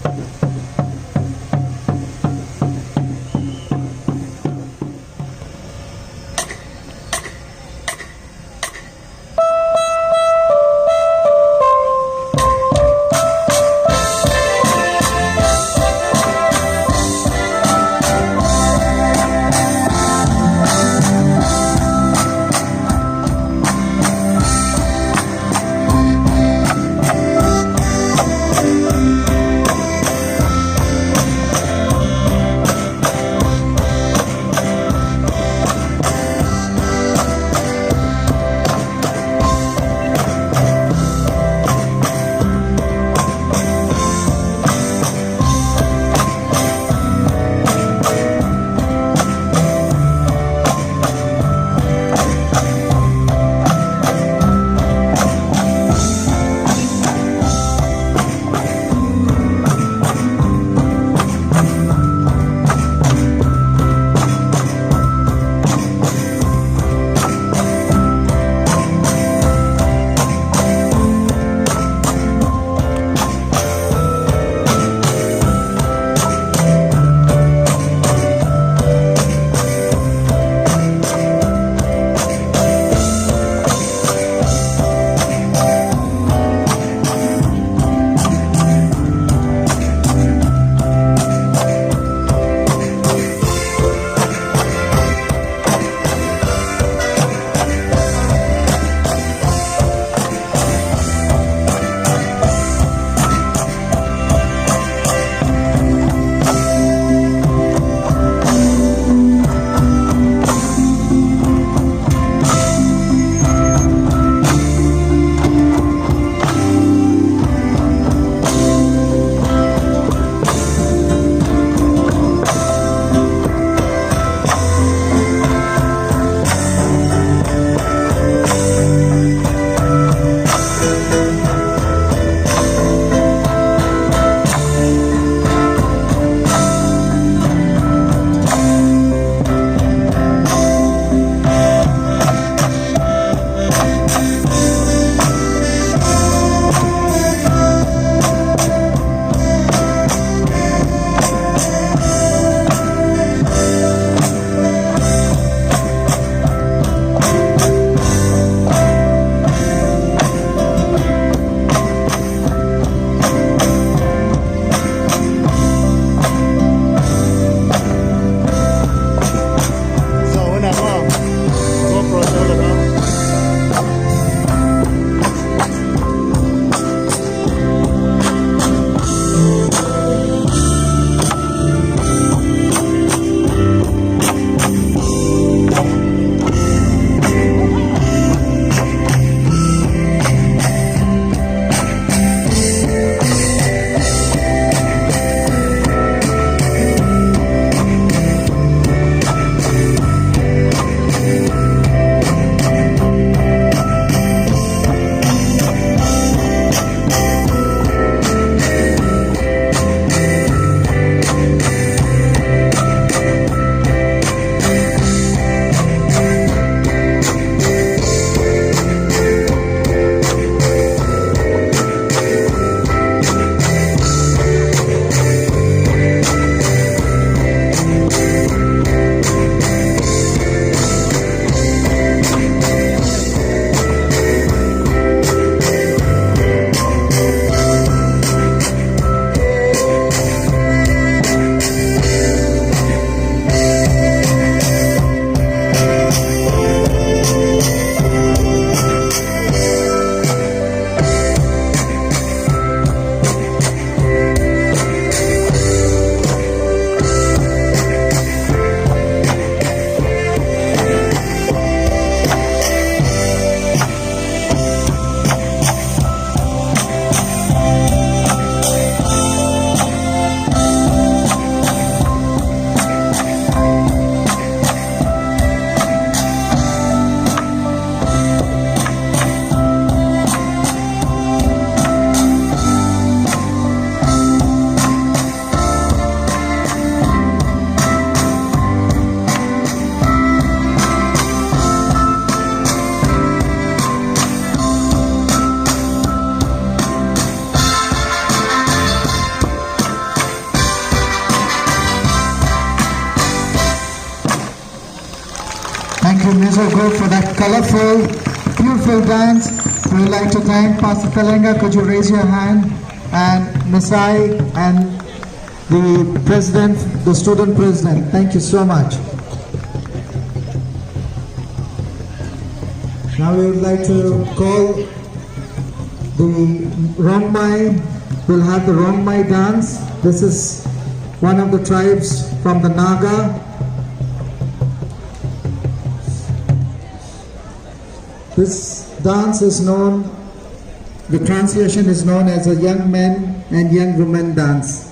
เ Mizo group for that colorful, beautiful dance. We would like to thank Pastor Thlenga. Could you raise your hand? And Misai and the president, the student president. Thank you so much. Now we would like to call the Rongmai. We'll have the Rongmai dance. This is one of the tribes from the Naga. This dance is known, the translation is known as a young men and young women dance.